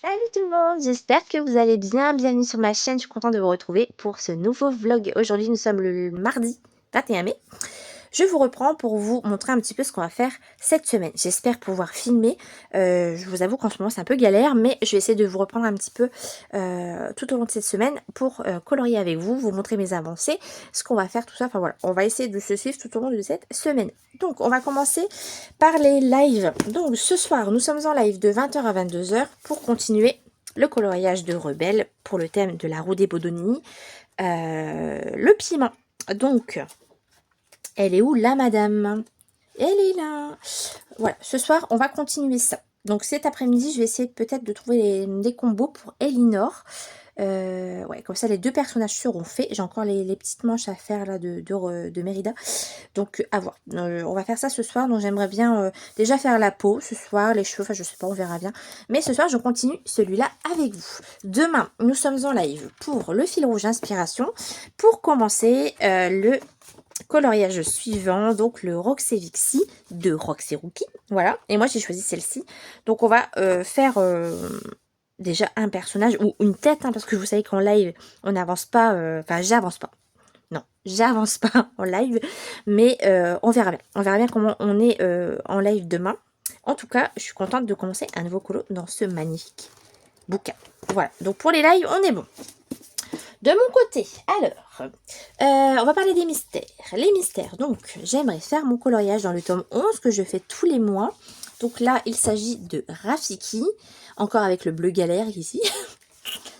Salut tout le monde, j'espère que vous allez bien. Bienvenue sur ma chaîne, je suis contente de vous retrouver pour ce nouveau vlog. Aujourd'hui nous sommes le mardi 21 mai. Je vous reprends pour vous montrer un petit peu ce qu'on va faire cette semaine. J'espère pouvoir filmer. Je vous avoue qu'en ce moment c'est un peu galère, mais je vais essayer de vous reprendre un petit peu tout au long de cette semaine pour colorier avec vous, vous montrer mes avancées, ce qu'on va faire, tout ça. Enfin voilà, on va essayer de se suivre tout au long de cette semaine. Donc on va commencer par les lives. Donc ce soir nous sommes en live de 20 h à 22 h pour continuer le coloriage de Rebelle pour le thème de la roue des Bodoni. Le piment. Donc elle est où la madame? Elle est là. Voilà, ce soir, on va continuer ça. Donc cet après-midi, je vais essayer peut-être de trouver des combos pour Elinor. Ouais, comme ça, les deux personnages seront faits. J'ai encore les petites manches à faire là de Mérida. Donc, à voir. On va faire ça ce soir. Donc, j'aimerais bien déjà faire la peau ce soir, les cheveux. Enfin, je sais pas, on verra bien. Mais ce soir, je continue celui-là avec vous. Demain, nous sommes en live pour le fil rouge inspiration. Pour commencer le coloriage suivant, donc le Roxy Vixie de Roxy Rookie. Voilà, et moi j'ai choisi celle-ci. Donc on va faire déjà un personnage ou une tête, hein, parce que vous savez qu'en live on n'avance pas, enfin j'avance pas. Non, j'avance pas en live, mais on verra bien. On verra bien comment on est en live demain. En tout cas, je suis contente de commencer un nouveau colo dans ce magnifique bouquin. Voilà, donc pour les lives, on est bon. De mon côté, alors, on va parler des mystères. Les mystères, donc, j'aimerais faire mon coloriage dans le tome 11 que je fais tous les mois. Donc là, il s'agit de Rafiki, encore avec le bleu galère ici.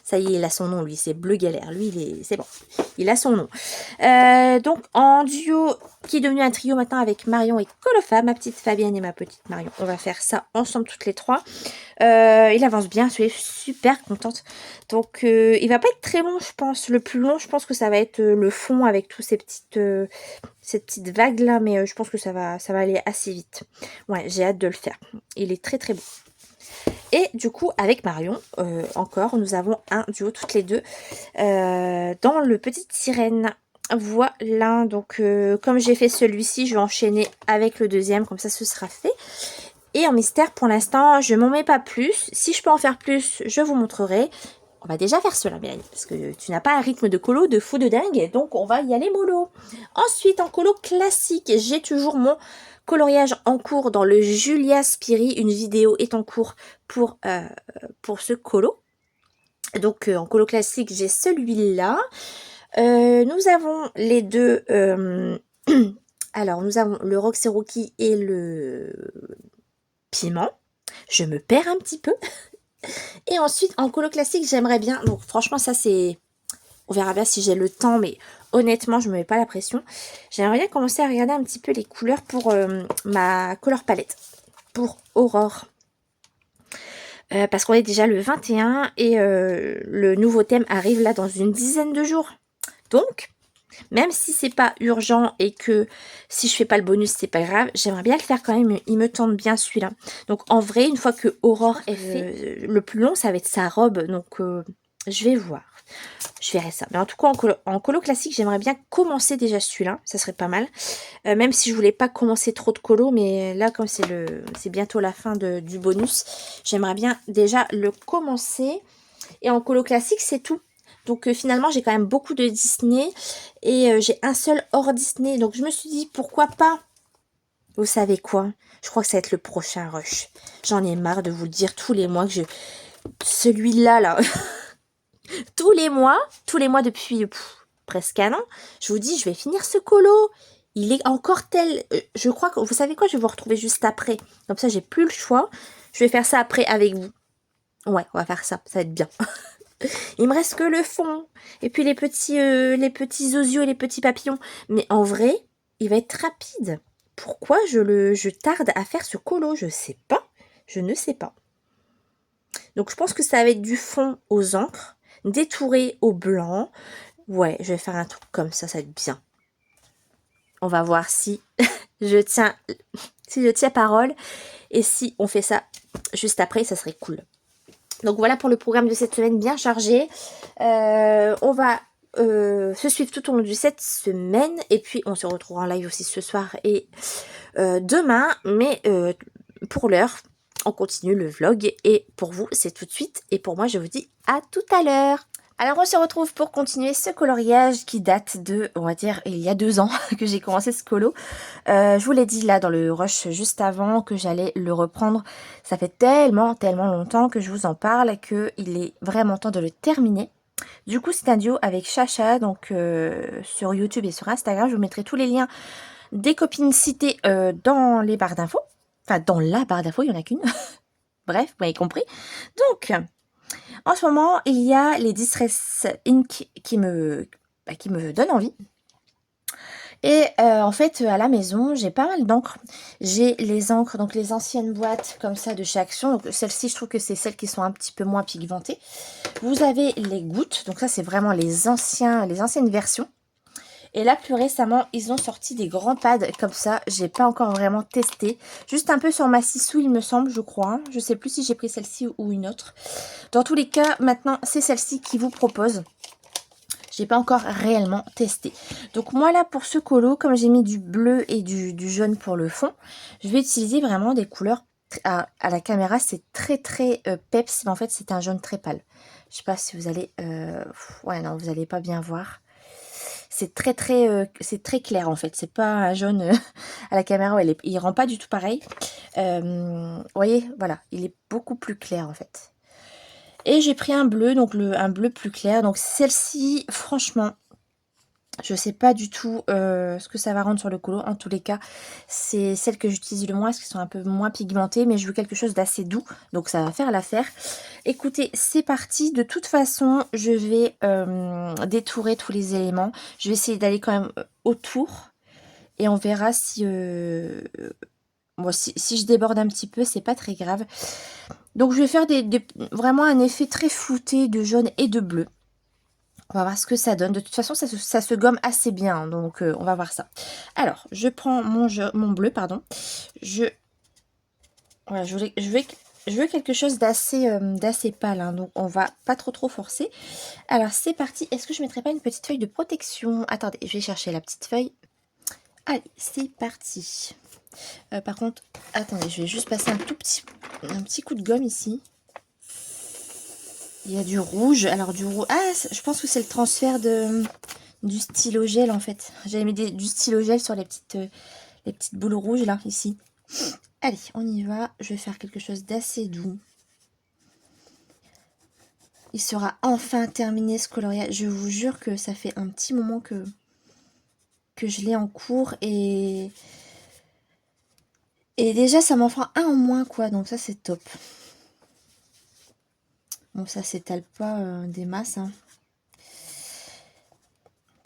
Ça y est, il a son nom, lui, c'est bleu galère. Lui, c'est bon, il a son nom. Donc, en duo, qui est devenu un trio maintenant avec Marion et Colofa, ma petite Fabienne et ma petite Marion. On va faire ça ensemble toutes les trois. Il avance bien, je suis super contente. Donc, il va pas être très long, je pense. Le plus long, je pense que ça va être le fond avec tous ces cette petite vague là, mais je pense que ça va aller assez vite. Ouais, j'ai hâte de le faire. Il est très très beau. Et du coup, avec Marion, encore, nous avons un duo toutes les deux dans le Petite Sirène. Voilà, donc comme j'ai fait celui-ci, je vais enchaîner avec le deuxième, comme ça ce sera fait. Et en mystère, pour l'instant, je m'en mets pas plus. Si je peux en faire plus, je vous montrerai. On va déjà faire cela, Mélanie, parce que tu n'as pas un rythme de colo de fou de dingue, donc on va y aller mollo. Ensuite, en colo classique, j'ai toujours mon coloriage en cours dans le Julia Spiri. Une vidéo est en cours pour ce colo. Donc, en colo classique, j'ai celui-là. Nous avons les deux... alors, nous avons le Roxy Rookie et le piment. Je me perds un petit peu. Et ensuite, en colo classique, j'aimerais bien... Donc, franchement, ça, c'est... On verra bien si j'ai le temps, mais honnêtement, je me mets pas la pression. J'aimerais bien commencer à regarder un petit peu les couleurs pour ma couleur palette. Pour Aurore. Parce qu'on est déjà le 21 et le nouveau thème arrive là dans une dizaine de jours. Donc, même si c'est pas urgent et que si je fais pas le bonus, c'est pas grave, j'aimerais bien le faire quand même. Il me tente bien celui-là. Donc en vrai, une fois que Aurore est fait, le plus long, ça va être sa robe. Donc je vais voir. Je verrai ça. Mais en tout cas, en colo classique, j'aimerais bien commencer déjà celui-là. Ça serait pas mal. Même si je voulais pas commencer trop de colo. Mais là, comme c'est bientôt la fin du bonus, j'aimerais bien déjà le commencer. Et en colo classique, c'est tout. Donc finalement, j'ai quand même beaucoup de Disney. Et j'ai un seul hors Disney. Donc je me suis dit, pourquoi pas? Vous savez quoi? Je crois que ça va être le prochain rush. J'en ai marre de vous le dire tous les mois que je... Celui-là, là... tous les mois depuis presque un an, je vous dis, je vais finir ce colo. Il est encore tel... je crois que... Vous savez quoi? Je vais vous retrouver juste après. Comme ça, j'ai plus le choix. Je vais faire ça après avec vous. Ouais, on va faire ça. Ça va être bien. Il me reste que le fond. Et puis les petits osios et les petits papillons. Mais en vrai, il va être rapide. Pourquoi je tarde à faire ce colo? Je sais pas. Je ne sais pas. Donc je pense que ça va être du fond aux encres, détouré au blanc. Ouais, je vais faire un truc comme ça va être bien. On va voir si je tiens parole. Et si on fait ça juste après, ça serait cool. Donc voilà pour le programme de cette semaine bien chargé. On va se suivre tout au long de cette semaine. Et puis on se retrouve en live aussi ce soir et demain. Mais pour l'heure, on continue le vlog. Et pour vous, c'est tout de suite. Et pour moi, je vous dis à tout à l'heure. Alors on se retrouve pour continuer ce coloriage qui date de, on va dire, il y a 2 ans que j'ai commencé ce colo. Je vous l'ai dit là dans le rush juste avant que j'allais le reprendre. Ça fait tellement longtemps que je vous en parle qu'il est vraiment temps de le terminer. Du coup c'est un duo avec Chacha, donc sur YouTube et sur Instagram. Je vous mettrai tous les liens des copines citées dans les barres d'infos. Enfin dans la barre d'infos, il n'y en a qu'une. Bref, vous m'avez compris. Donc... en ce moment, il y a les Distress Ink qui me donnent envie. Et en fait, à la maison, j'ai pas mal d'encre. J'ai les encres, donc les anciennes boîtes comme ça de chez Action. Donc celles-ci, je trouve que c'est celles qui sont un petit peu moins pigmentées. Vous avez les gouttes. Donc ça, c'est vraiment les anciennes versions. Et là, plus récemment, ils ont sorti des grands pads comme ça. J'ai pas encore vraiment testé. Juste un peu sur ma Sissou, il me semble, je crois. Je sais plus si j'ai pris celle-ci ou une autre. Dans tous les cas, maintenant, c'est celle-ci qui vous propose. J'ai pas encore réellement testé. Donc moi là, pour ce colo, comme j'ai mis du bleu et du jaune pour le fond, je vais utiliser vraiment des couleurs... à la caméra, c'est très peps, mais en fait, c'est un jaune très pâle. Je sais pas si vous allez... ouais, non, vous allez pas bien voir. C'est c'est très clair en fait. C'est pas un jaune à la caméra. Ouais, il rend pas du tout pareil. Vous voyez, voilà, il est beaucoup plus clair en fait. Et j'ai pris un bleu, donc un bleu plus clair. Donc celle-ci, franchement, je sais pas du tout ce que ça va rendre sur le colo. En tous les cas, c'est celle que j'utilise le moins, parce qu'elles sont un peu moins pigmentées. Mais je veux quelque chose d'assez doux, donc ça va faire l'affaire. Écoutez, c'est parti. De toute façon, je vais détourer tous les éléments. Je vais essayer d'aller quand même autour. Et on verra si... bon, si je déborde un petit peu, c'est pas très grave. Donc je vais faire vraiment un effet très flouté de jaune et de bleu. On va voir ce que ça donne. De toute façon, ça se gomme assez bien. Hein, donc on va voir ça. Alors, je prends mon bleu, pardon. Voilà, je veux quelque chose d'assez pâle. Hein, donc on va pas trop forcer. Alors c'est parti. Est-ce que je mettrais pas une petite feuille de protection? Attendez, je vais chercher la petite feuille. Allez, c'est parti. Par contre, attendez, je vais juste passer un petit coup de gomme ici. Il y a du rouge. Alors du rouge... ah, je pense que c'est le transfert du stylo gel en fait. J'avais mis du stylo gel sur les petites boules rouges là, ici. Allez, on y va. Je vais faire quelque chose d'assez doux. Il sera enfin terminé ce coloriage. Je vous jure que ça fait un petit moment que je l'ai en cours et déjà ça m'en fera un en moins quoi. Donc ça c'est top. Bon, ça s'étale pas des masses. Hein.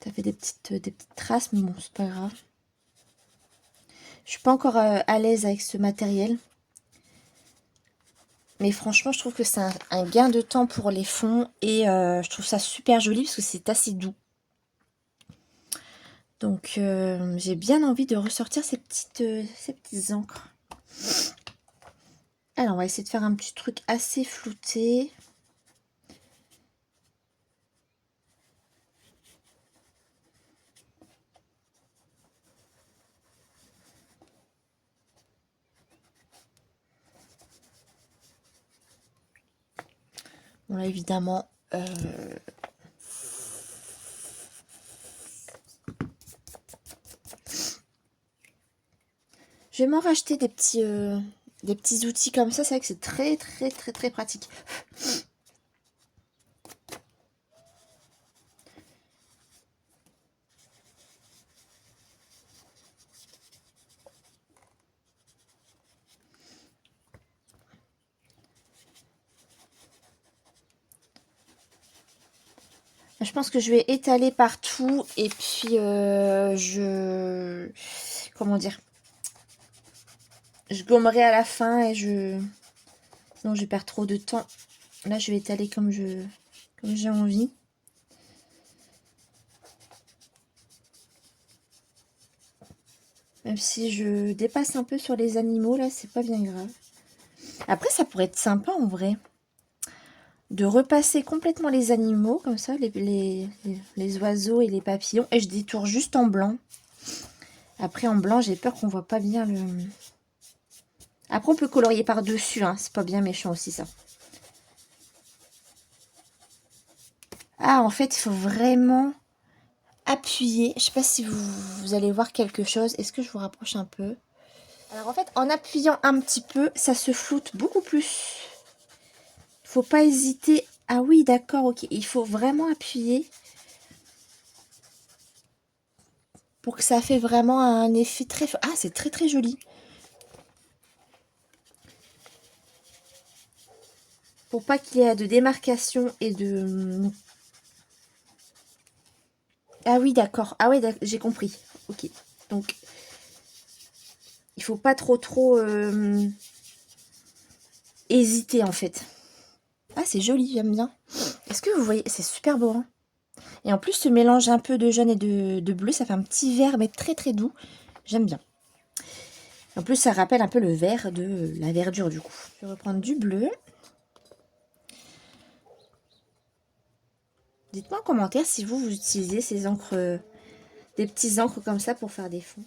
Ça fait des petites traces, mais bon, c'est pas grave. Je suis pas encore à l'aise avec ce matériel. Mais franchement, je trouve que c'est un gain de temps pour les fonds. Et je trouve ça super joli parce que c'est assez doux. Donc, j'ai bien envie de ressortir ces petites encres. Alors, on va essayer de faire un petit truc assez flouté. Bon, là, évidemment... je vais m'en racheter des petits outils comme ça. C'est vrai que c'est très pratique. Je pense que je vais étaler partout et puis comment dire, je gommerai à la fin et sinon je perds trop de temps. Là je vais étaler comme j'ai envie. Même si je dépasse un peu sur les animaux là, c'est pas bien grave. Après ça pourrait être sympa en vrai de repasser complètement les animaux comme ça, les oiseaux et les papillons, et je détourne juste en blanc. Après en blanc j'ai peur qu'on voit pas bien le... Après, on peut colorier par-dessus, hein. C'est pas bien méchant aussi, ça. Ah, en fait, il faut vraiment appuyer. Je sais pas si vous allez voir quelque chose. Est-ce que je vous rapproche un peu? Alors, en fait, en appuyant un petit peu, ça se floute beaucoup plus. Il faut pas hésiter. Ah oui, d'accord, ok. Il faut vraiment appuyer pour que ça fait vraiment un effet très... Ah, c'est très très joli. Pour pas qu'il y ait de démarcation et de... Ah oui, d'accord. Ah oui, j'ai compris. Ok. Donc, il faut pas trop hésiter, en fait. Ah, c'est joli, j'aime bien. Est-ce que vous voyez? C'est super beau, hein. Et en plus, ce mélange un peu de jaune et de bleu, ça fait un petit vert, mais très très doux. J'aime bien. En plus, ça rappelle un peu le vert de la verdure, du coup. Je vais reprendre du bleu. Dites-moi en commentaire si vous utilisez ces encres, des petits encres comme ça pour faire des fonds.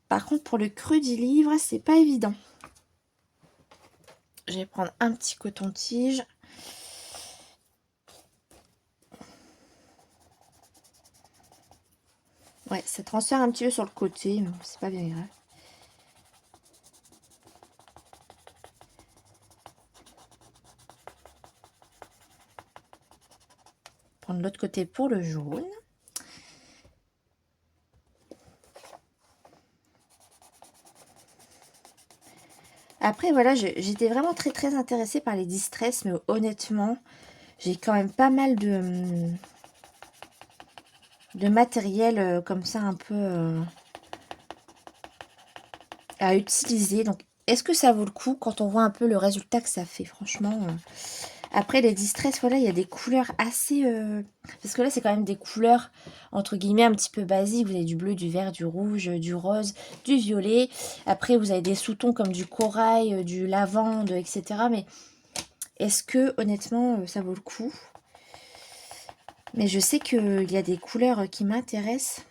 Par contre, pour le cru du livre, c'est pas évident. Je vais prendre un petit coton-tige. Ouais, ça transfère un petit peu sur le côté, mais c'est pas bien grave. Prendre l'autre côté pour le jaune. Après, voilà, j'étais vraiment très très intéressée par les distress, mais honnêtement, j'ai quand même pas mal de matériel comme ça un peu à utiliser. Donc, est-ce que ça vaut le coup quand on voit un peu le résultat que ça fait? Franchement, après les distress, voilà, il y a des couleurs assez... Parce que là, c'est quand même des couleurs, entre guillemets, un petit peu basiques. Vous avez du bleu, du vert, du rouge, du rose, du violet. Après, vous avez des sous-tons comme du corail, du lavande, etc. Mais est-ce que, honnêtement, ça vaut le coup? Mais je sais qu'il y a des couleurs qui m'intéressent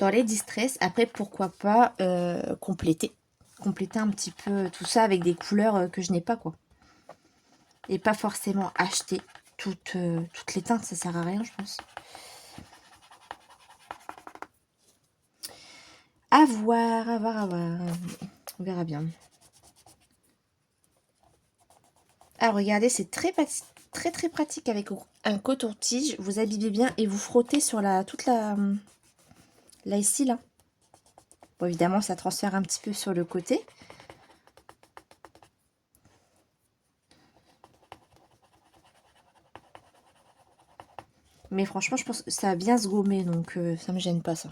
dans les distress. Après, pourquoi pas compléter un petit peu tout ça avec des couleurs que je n'ai pas, quoi. Et pas forcément acheter toutes les teintes, ça sert à rien, je pense. À voir, à voir, à voir. On verra bien. Ah, regardez, c'est très très pratique avec un coton-tige. Vous habillez bien et vous frottez sur toute la... Là, ici, là. Bon, évidemment, ça transfère un petit peu sur le côté. Mais franchement, je pense que ça va bien se gommer, donc ça me gêne pas, ça.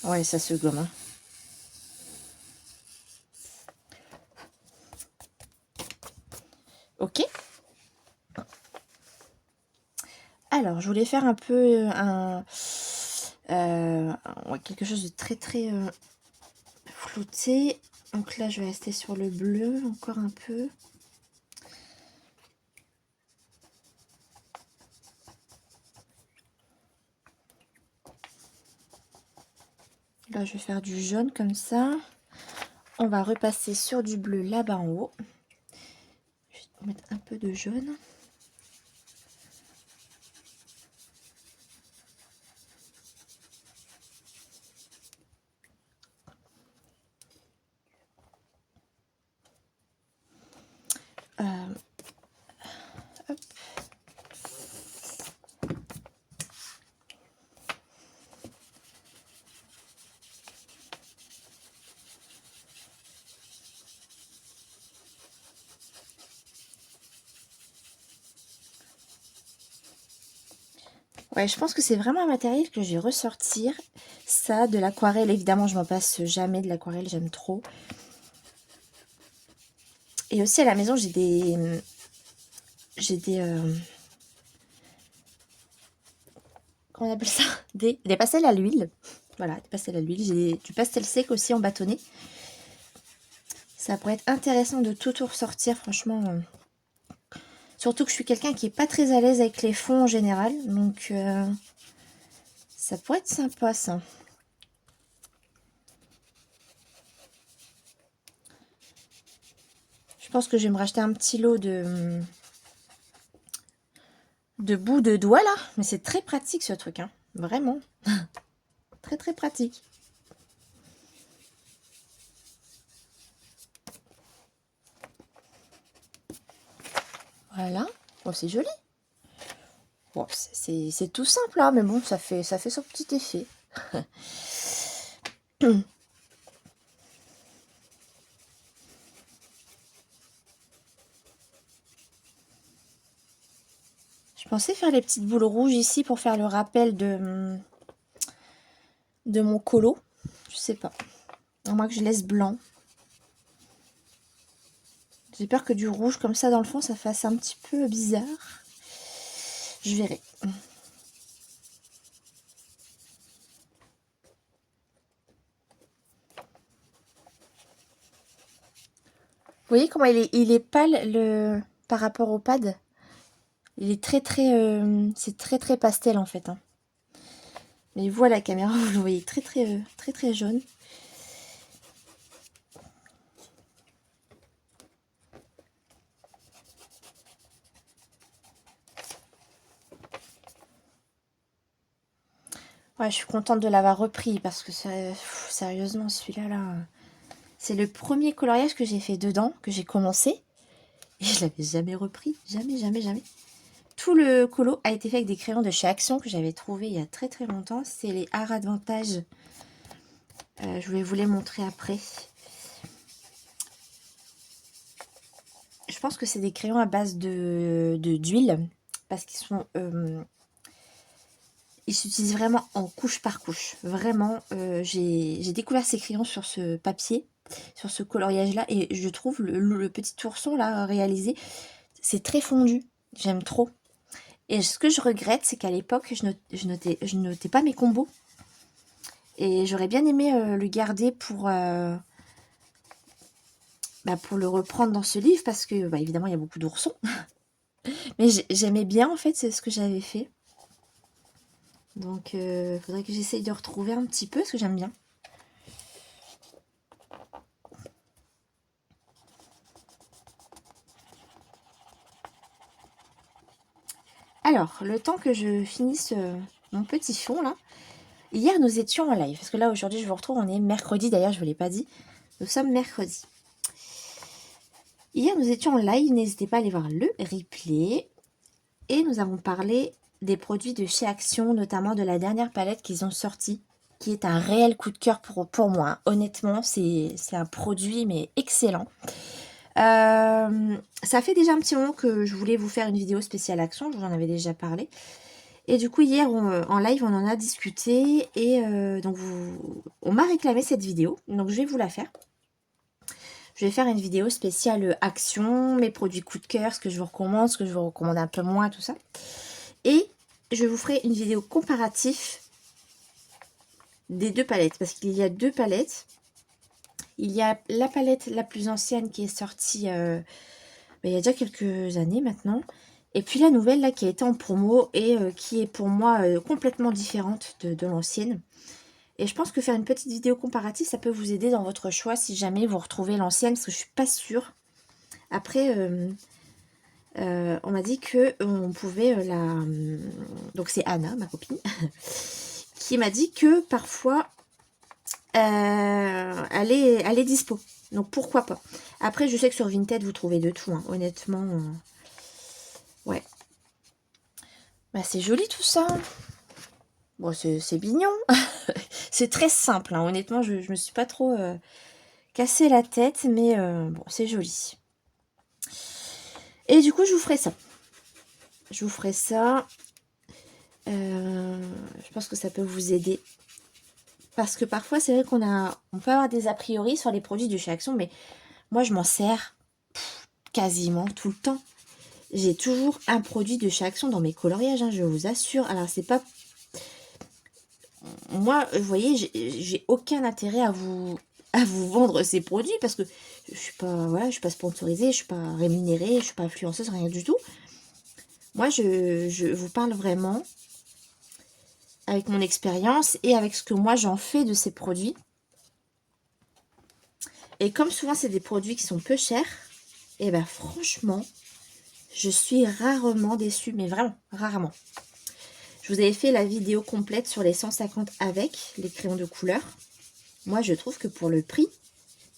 Ouais, ça se gomme, hein. Ok. Alors, je voulais faire un peu quelque chose de très très flouté. Donc là, je vais rester sur le bleu encore un peu. Là, je vais faire du jaune comme ça. On va repasser sur du bleu là-bas en haut. Je vais mettre un peu de jaune. Hop. Ouais, je pense que c'est vraiment un matériel que je vais ressortir. Ça, de l'aquarelle, évidemment, je m'en passe jamais de l'aquarelle, j'aime trop. Et aussi à la maison, j'ai des comment on appelle ça? Des pastels à l'huile. Voilà, des pastels à l'huile. J'ai du pastel sec aussi en bâtonnet. Ça pourrait être intéressant de tout ressortir, franchement. Surtout que je suis quelqu'un qui est pas très à l'aise avec les fonds en général. Donc, Ça pourrait être sympa, ça. Je pense que je vais me racheter un petit lot de bout de doigts, là. Mais c'est très pratique, ce truc, hein. Vraiment. Très, très pratique. Voilà. Oh, c'est joli. Bon, c'est tout simple, hein, mais bon, ça fait son petit effet. Je pensais faire les petites boules rouges ici pour faire le rappel de mon colo. Je sais pas. À moins que je laisse blanc. J'ai peur que du rouge comme ça dans le fond, ça fasse un petit peu bizarre. Je verrai. Vous voyez comment il est pâle par rapport au pad. Il est très très... c'est très très pastel en fait. Hein. Mais vous à la caméra, vous le voyez très très très très jaune. Ouais, je suis contente de l'avoir repris parce que sérieusement, celui-là, là, c'est le premier coloriage que j'ai fait dedans, que j'ai commencé. Et je l'avais jamais repris. Jamais, jamais, jamais. Tout le colo a été fait avec des crayons de chez Action que j'avais trouvé il y a très très longtemps. C'est les Art Advantage. Je vais vous les montrer après. Je pense que c'est des crayons à base d'huile. Parce qu'ils sont... ils s'utilisent vraiment en couche par couche. Vraiment, j'ai découvert ces crayons sur ce papier, sur ce coloriage-là. Et je trouve le petit ourson là réalisé, c'est très fondu. J'aime trop. Et ce que je regrette, c'est qu'à l'époque, je notais pas mes combos. Et j'aurais bien aimé le garder pour le reprendre dans ce livre. Parce que, évidemment, il y a beaucoup d'oursons. Mais j'aimais bien, en fait, c'est ce que j'avais fait. Donc, il faudrait que j'essaye de retrouver un petit peu, parce que j'aime bien. Alors, le temps que je finisse mon petit fond, là. Hier, nous étions en live. Parce que là, aujourd'hui, je vous retrouve, on est mercredi. D'ailleurs, je ne vous l'ai pas dit. Nous sommes mercredi. Hier, nous étions en live. N'hésitez pas à aller voir le replay. Et nous avons parlé des produits de chez Action, notamment de la dernière palette qu'ils ont sortie, qui est un réel coup de cœur pour moi. Honnêtement, c'est un produit, mais excellent. Ça fait déjà un petit moment que je voulais vous faire une vidéo spéciale Action, je vous en avais déjà parlé. Et du coup, hier, en live, on en a discuté. Et donc, on m'a réclamé cette vidéo. Donc, je vais vous la faire. Je vais faire une vidéo spéciale Action, mes produits coup de cœur, ce que je vous recommande, ce que je vous recommande un peu moins, tout ça. Et je vous ferai une vidéo comparatif des deux palettes. Parce qu'il y a deux palettes. Il y a la palette la plus ancienne qui est sortie il y a déjà quelques années maintenant. Et puis la nouvelle là qui a été en promo et qui est pour moi complètement différente de l'ancienne. Et je pense que faire une petite vidéo comparative, ça peut vous aider dans votre choix si jamais vous retrouvez l'ancienne, parce que je suis pas sûre. Après, on m'a dit que on pouvait donc c'est Anna, ma copine, qui m'a dit que parfois elle est dispo. Donc pourquoi pas. Après, je sais que sur Vinted, vous trouvez de tout, hein. Honnêtement. Ouais. C'est joli tout ça. Bon, c'est mignon. C'est très simple, hein. Honnêtement, je me suis pas trop cassé la tête, mais bon, c'est joli. Et du coup, je vous ferai ça. Je vous ferai ça. Je pense que ça peut vous aider. Parce que parfois, c'est vrai on peut avoir des a priori sur les produits de chez Action, mais moi, je m'en sers quasiment tout le temps. J'ai toujours un produit de chez Action dans mes coloriages, hein, je vous assure. Alors, c'est pas... Moi, vous voyez, j'ai aucun intérêt à vous vendre ces produits parce que je suis pas, voilà, je suis pas sponsorisée, je suis pas rémunérée, je suis pas influenceuse, rien du tout. Moi, je vous parle vraiment avec mon expérience et avec ce que moi j'en fais de ces produits. Et comme souvent c'est des produits qui sont peu chers, et ben franchement, je suis rarement déçue, mais vraiment, rarement. Je vous avais fait la vidéo complète sur les 150 avec les crayons de couleur. Moi, je trouve que pour le prix,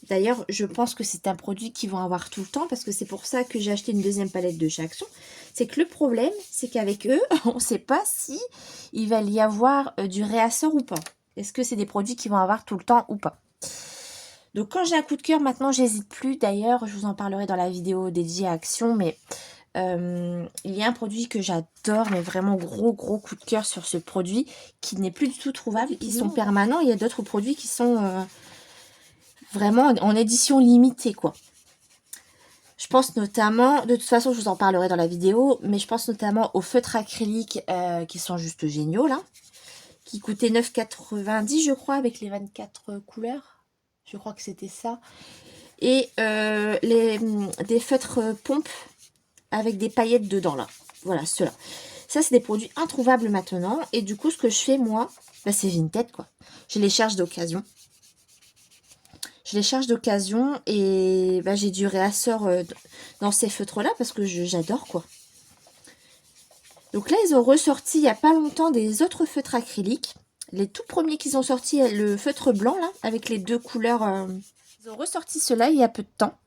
d'ailleurs, je pense que c'est un produit qu'ils vont avoir tout le temps parce que c'est pour ça que j'ai acheté une deuxième palette de chez Action. C'est que le problème, c'est qu'avec eux, on ne sait pas si il va y avoir du réassort ou pas. Est-ce que c'est des produits qui vont avoir tout le temps ou pas? Donc quand j'ai un coup de cœur, maintenant j'hésite plus. D'ailleurs, je vous en parlerai dans la vidéo dédiée à Action, mais il y a un produit que j'adore, mais vraiment gros coup de cœur sur ce produit qui n'est plus du tout trouvable, qui sont permanents. Il y a d'autres produits qui sont vraiment en édition limitée, quoi. Je pense notamment, de toute façon je vous en parlerai dans la vidéo, mais je pense notamment aux feutres acryliques qui sont juste géniaux là, qui coûtaient 9,90 je crois avec les 24 couleurs. Je crois que c'était ça. Et des feutres pompes avec des paillettes dedans, là. Voilà, ceux-là. Ça, c'est des produits introuvables maintenant. Et du coup, ce que je fais, moi, bah, c'est Vinted, quoi. Je les charge d'occasion. Je les charge d'occasion et bah, j'ai du réassort dans ces feutres-là parce que j'adore, quoi. Donc là, ils ont ressorti il n'y a pas longtemps des autres feutres acryliques. Les tout premiers qu'ils ont sortis, le feutre blanc, là, avec les deux couleurs... Ils ont ressorti cela il y a peu de temps.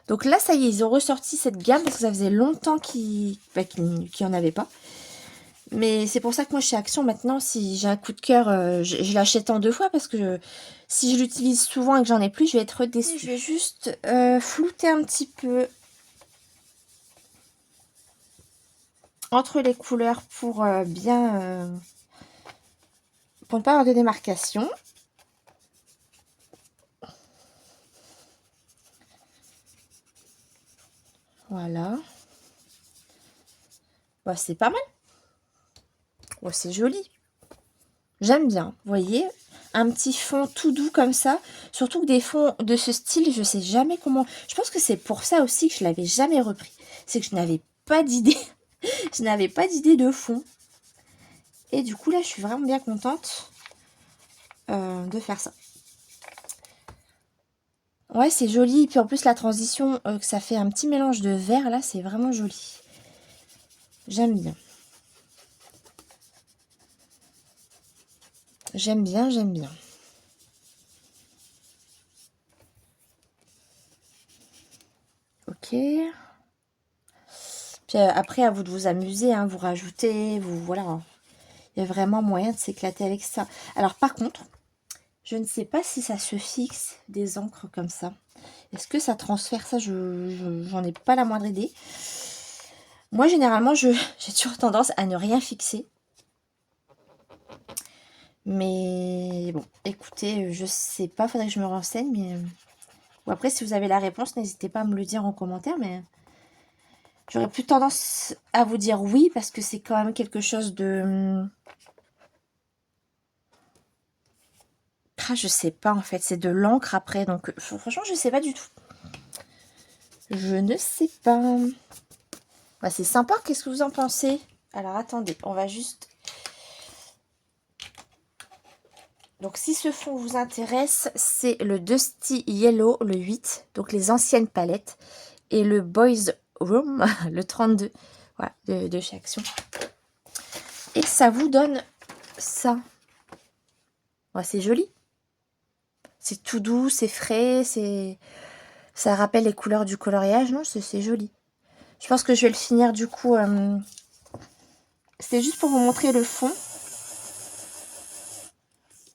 Donc là, ça y est, ils ont ressorti cette gamme parce que ça faisait longtemps qu'il n'y en avait pas. Mais c'est pour ça que moi, chez Action, maintenant, si j'ai un coup de cœur, je l'achète en 2 fois parce que si je l'utilise souvent et que j'en ai plus, je vais être déçue. Je vais juste flouter un petit peu entre les couleurs pour bien... pour ne pas avoir de démarcation. Voilà. Bah, c'est pas mal. Oh, c'est joli. J'aime bien. Vous voyez, un petit fond tout doux comme ça. Surtout que des fonds de ce style, je sais jamais comment... Je pense que c'est pour ça aussi que je l'avais jamais repris. C'est que je n'avais pas d'idée. Je n'avais pas d'idée de fond. Et du coup, là, je suis vraiment bien contente de faire ça. Ouais, c'est joli. Et puis en plus, la transition, que ça fait un petit mélange de vert, là, c'est vraiment joli. J'aime bien. J'aime bien, j'aime bien. Ok. Puis après, à vous de vous amuser, hein, vous rajoutez, vous... Voilà. Il y a vraiment moyen de s'éclater avec ça. Alors par contre, je ne sais pas si ça se fixe des encres comme ça. Est-ce que ça transfère ça? J'en ai pas la moindre idée. Moi, généralement, j'ai toujours tendance à ne rien fixer. Mais bon, écoutez, je sais pas, faudrait que je me renseigne. Mais ou après, si vous avez la réponse, n'hésitez pas à me le dire en commentaire. Mais j'aurais plus tendance à vous dire oui, parce que c'est quand même quelque chose de... Ah, je sais pas en fait, c'est de l'encre après, donc franchement je sais pas du tout. Je ne sais pas. Bah, c'est sympa, qu'est-ce que vous en pensez? Alors attendez, on va juste... Donc si ce fond vous intéresse, c'est le Dusty Yellow, le 8, donc les anciennes palettes, et le Boys Room, le 32, voilà, de chez Action. Et ça vous donne ça. Ouais, c'est joli. C'est tout doux, c'est frais, ça rappelle les couleurs du coloriage, non? C'est joli. Je pense que je vais le finir du coup. C'était juste pour vous montrer le fond.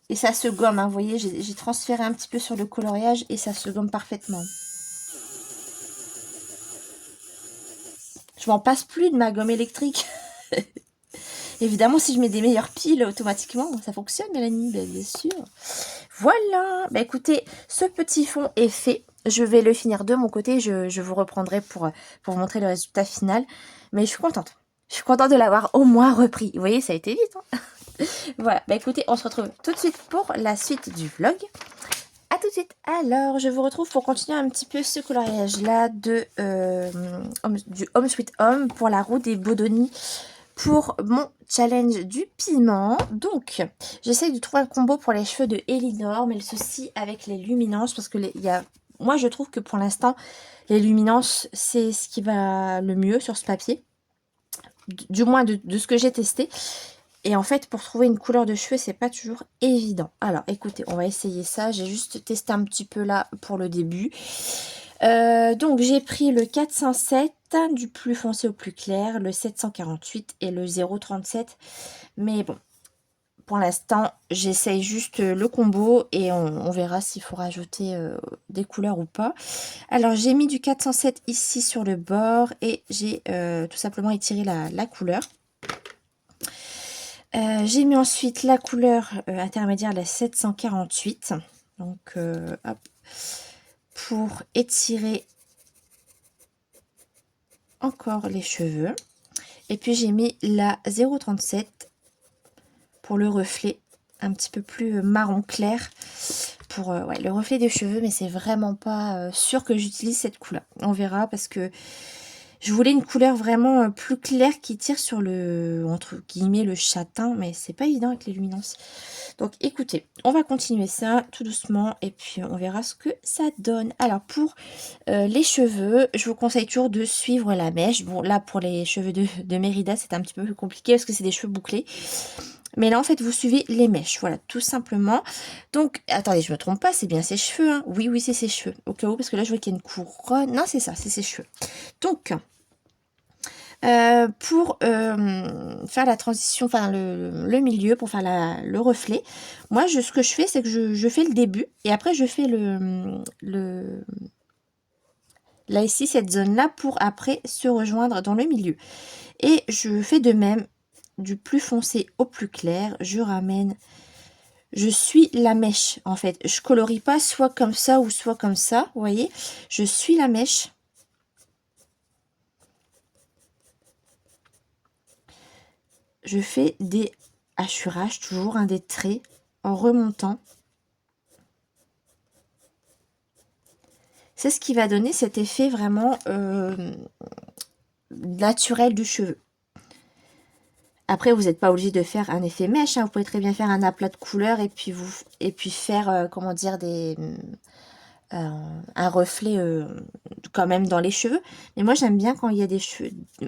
Et ça se gomme, hein, vous voyez, j'ai transféré un petit peu sur le coloriage et ça se gomme parfaitement. Je m'en passe plus de ma gomme électrique. Évidemment, si je mets des meilleures piles, automatiquement, ça fonctionne, Mélanie, bien sûr. Voilà, bah écoutez, ce petit fond est fait. Je vais le finir de mon côté, je vous reprendrai pour vous montrer le résultat final. Mais je suis contente. Je suis contente de l'avoir au moins repris. Vous voyez, ça a été vite. Hein. Voilà, bah écoutez, on se retrouve tout de suite pour la suite du vlog. A tout de suite. Alors, je vous retrouve pour continuer un petit peu ce coloriage-là du Home Sweet Home pour la roue des Bodoni. pour mon challenge du piment. Donc, j'essaye de trouver un combo pour les cheveux de Elinor, mais le souci avec les luminances, parce que moi je trouve que pour l'instant, les luminances, c'est ce qui va le mieux sur ce papier. Du moins de ce que j'ai testé. Et en fait, pour trouver une couleur de cheveux, c'est pas toujours évident. Alors, écoutez, on va essayer ça. J'ai juste testé un petit peu là pour le début. Donc, j'ai pris le 407, du plus foncé au plus clair, le 748 et le 037. Mais bon, pour l'instant, j'essaye juste le combo et on verra s'il faut rajouter des couleurs ou pas. Alors, j'ai mis du 407 ici sur le bord et j'ai tout simplement étiré la couleur. J'ai mis ensuite la couleur intermédiaire, la 748. Donc, hop, pour étirer encore les cheveux. Et puis, j'ai mis la 037 pour le reflet un petit peu plus marron clair. Pour ouais, le reflet des cheveux, mais c'est vraiment pas sûr que j'utilise cette couleur. On verra parce que je voulais une couleur vraiment plus claire qui tire sur le, entre guillemets, le châtain, mais c'est pas évident avec les luminances. Donc écoutez, on va continuer ça tout doucement et puis on verra ce que ça donne. Alors pour les cheveux, je vous conseille toujours de suivre la mèche. Bon là pour les cheveux de Mérida, c'est un petit peu plus compliqué parce que c'est des cheveux bouclés. Mais là, en fait, vous suivez les mèches. Voilà, tout simplement. Donc, attendez, je me trompe pas, c'est bien ses cheveux. Hein. Oui, oui, c'est ses cheveux. Au cas où, parce que là, je vois qu'il y a une couronne. Non, c'est ça, c'est ses cheveux. Donc, pour faire la transition, enfin, le milieu, pour faire le reflet, moi, ce que je fais, c'est que je fais le début. Et après, je fais là, ici, cette zone-là, pour après se rejoindre dans le milieu. Et je fais de même. Du plus foncé au plus clair, je ramène, je suis la mèche en fait, je colorie pas soit comme ça ou soit comme ça, vous voyez, je suis la mèche, je fais des hachurages, toujours des traits en remontant, c'est ce qui va donner cet effet vraiment naturel du cheveu. Après, vous n'êtes pas obligé de faire un effet mèche, hein. Vous pouvez très bien faire un aplat de couleurs et puis faire, comment dire, un reflet quand même dans les cheveux. Mais moi, j'aime bien quand il y a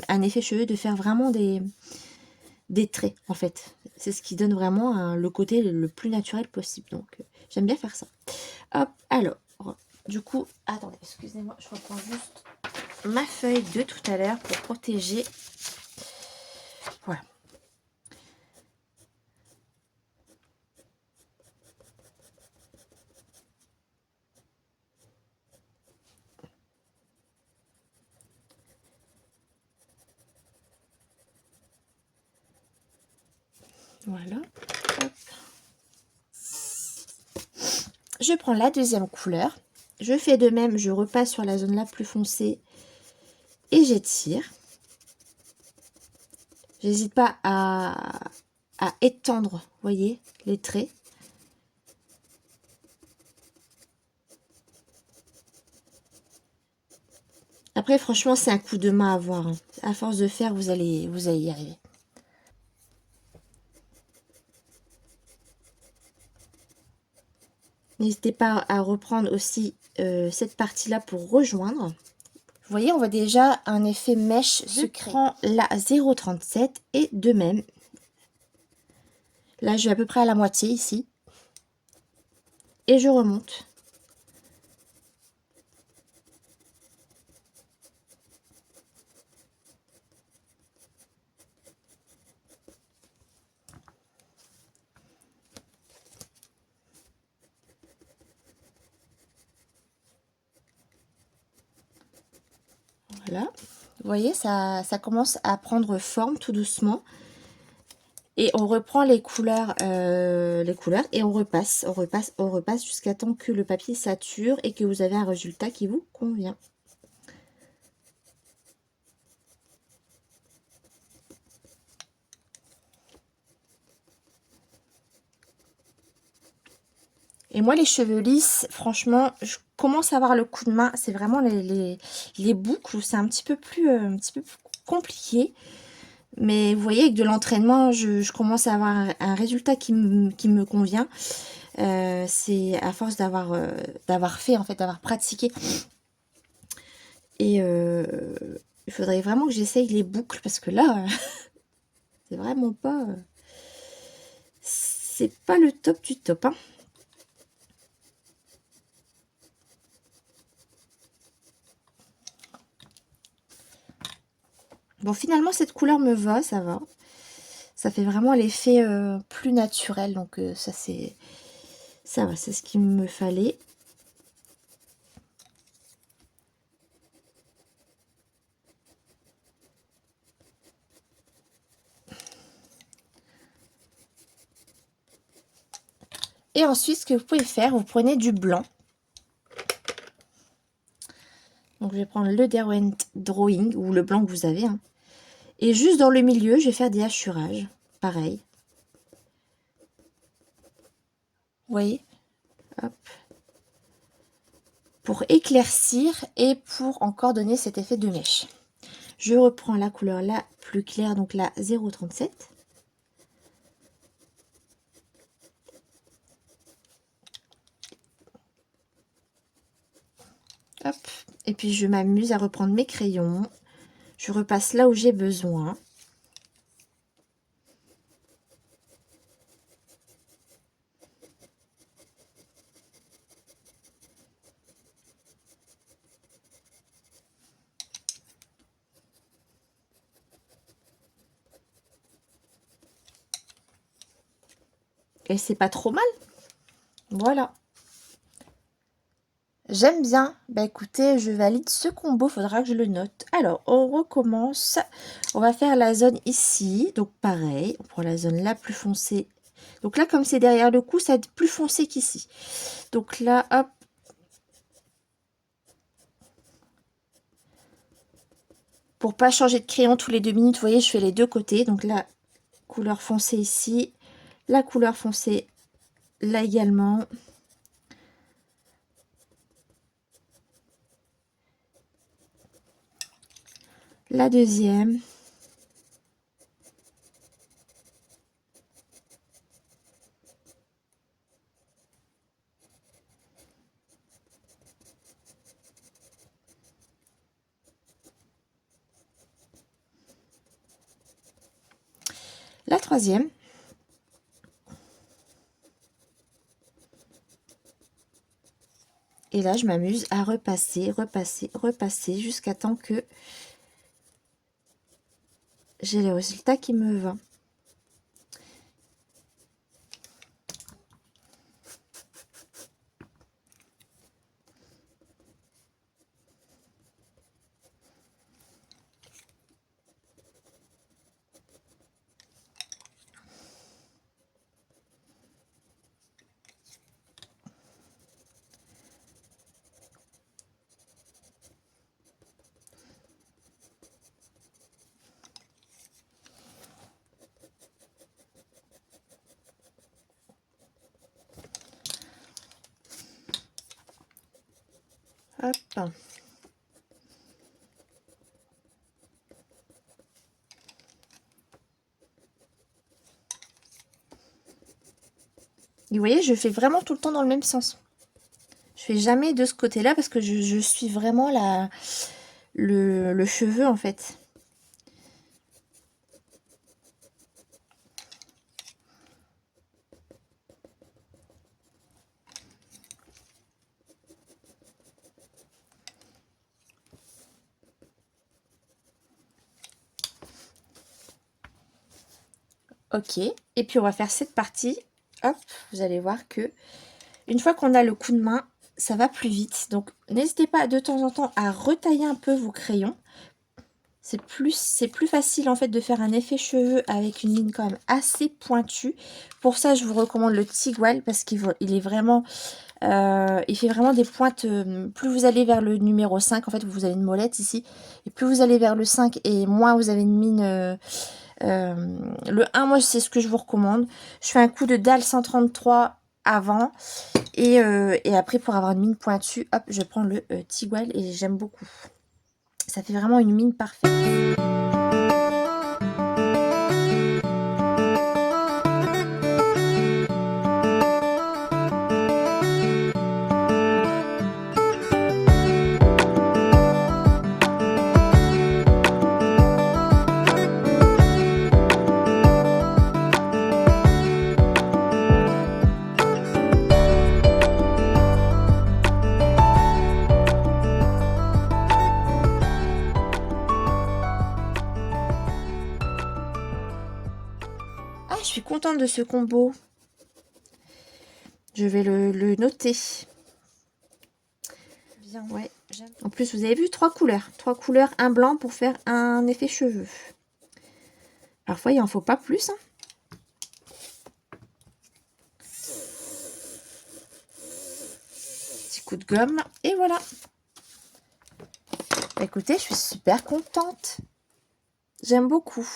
un effet cheveux, de faire vraiment des traits, en fait. C'est ce qui donne vraiment le côté le plus naturel possible. Donc, j'aime bien faire ça. Hop, alors, du coup, attendez, excusez-moi, je reprends juste ma feuille de tout à l'heure pour protéger. Voilà. Voilà. Hop. Je prends la deuxième couleur. Je fais de même, je repasse sur la zone la plus foncée et j'étire. J'hésite pas à étendre, vous voyez, les traits. Après, franchement, c'est un coup de main à avoir. Hein. À force de faire, vous allez y arriver. N'hésitez pas à reprendre aussi cette partie-là pour rejoindre. Vous voyez, on voit déjà un effet mèche se créer. Je prends la 0,37 et de même. Là, je vais à peu près à la moitié ici. Et je remonte. Voilà. Vous voyez, ça commence à prendre forme tout doucement. Et on reprend les couleurs et on repasse jusqu'à temps que le papier sature et que vous avez un résultat qui vous convient. Et moi, les cheveux lisses, franchement, je commence à avoir le coup de main. C'est vraiment les boucles où c'est un petit peu plus compliqué. Mais vous voyez, avec de l'entraînement, je commence à avoir un résultat qui me convient. C'est à force d'avoir fait, en fait, d'avoir pratiqué. Et il faudrait vraiment que j'essaye les boucles, parce que là, c'est vraiment pas... c'est pas le top du top, hein. Bon, finalement, cette couleur me va, ça va. Ça fait vraiment l'effet plus naturel, donc ça va, c'est ce qu'il me fallait. Et ensuite, ce que vous pouvez faire, vous prenez du blanc. Donc, je vais prendre le Derwent Drawing, ou le blanc que vous avez, hein. Et juste dans le milieu, je vais faire des hachurages. Pareil. Vous voyez? Hop. Pour éclaircir et pour encore donner cet effet de mèche. Je reprends la couleur la plus claire, donc la 037. Hop. Et puis je m'amuse à reprendre mes crayons. Je repasse là où j'ai besoin. Et c'est pas trop mal. Voilà. J'aime bien. Bah écoutez, je valide ce combo. Faudra que je le note. Alors, on recommence. On va faire la zone ici. Donc pareil, on prend la zone la plus foncée. Donc là, comme c'est derrière le cou, ça va être plus foncé qu'ici. Donc là, hop. Pour pas changer de crayon tous les 2 minutes, vous voyez, je fais les deux côtés. Donc la couleur foncée ici. La couleur foncée là également. La deuxième. La troisième. Et là, je m'amuse à repasser, repasser, repasser jusqu'à temps que j'ai le résultat qui me va. Hop. Et vous voyez, je fais vraiment tout le temps dans le même sens. Je fais jamais de ce côté-là parce que je suis vraiment le cheveu en fait. Ok, et puis on va faire cette partie. Hop, vous allez voir que une fois qu'on a le coup de main, ça va plus vite. Donc n'hésitez pas de temps en temps à retailler un peu vos crayons. C'est plus facile en fait de faire un effet cheveux avec une ligne quand même assez pointue. Pour ça, je vous recommande le Tiguan parce qu'il est vraiment, il fait vraiment des pointes. Plus vous allez vers le numéro 5, en fait, vous avez une molette ici. Et plus vous allez vers le 5 et moins vous avez une mine. Le 1, moi, c'est ce que je vous recommande. Je fais un coup de dalle 133 avant. Et après, pour avoir une mine pointue, hop, je prends le Tiguan et j'aime beaucoup. Ça fait vraiment une mine parfaite. suis contente de ce combo. Je vais le noter. Bien, ouais. En plus, vous avez vu 3 couleurs. 3 couleurs, un blanc pour faire un effet cheveux. Parfois, il en faut pas plus. Hein. Petit coup de gomme. Et voilà. Écoutez, je suis super contente. J'aime beaucoup.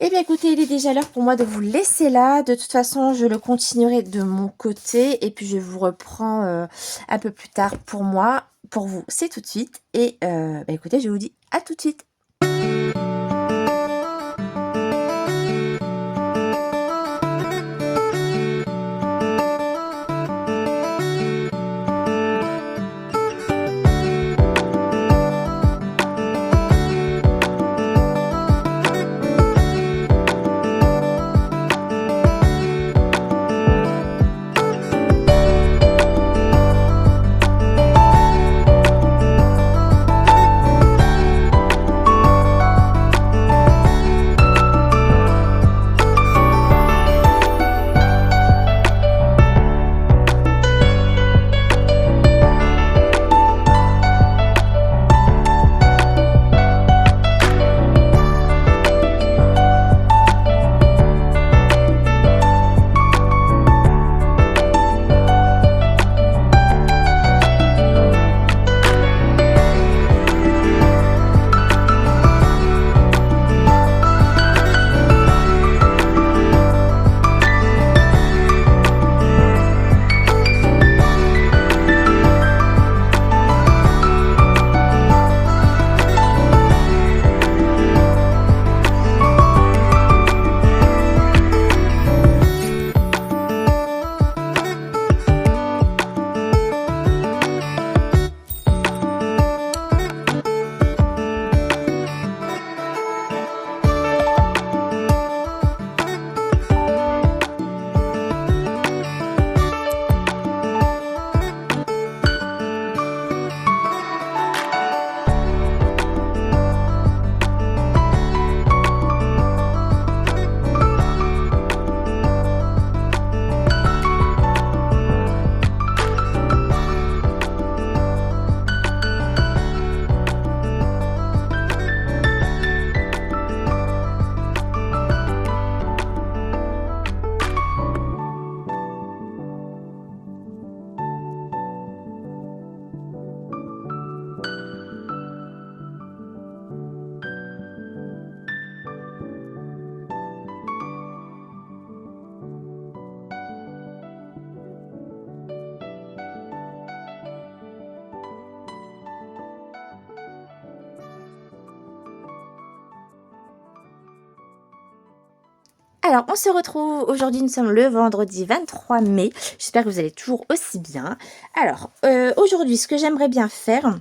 Eh bien écoutez, il est déjà l'heure pour moi de vous laisser là. De toute façon, je le continuerai de mon côté. Et puis je vous reprends un peu plus tard pour moi. Pour vous, c'est tout de suite. Et écoutez, je vous dis à tout de suite. Alors, on se retrouve aujourd'hui, nous sommes le vendredi 23 mai. J'espère que vous allez toujours aussi bien. Alors, aujourd'hui, ce que j'aimerais bien faire,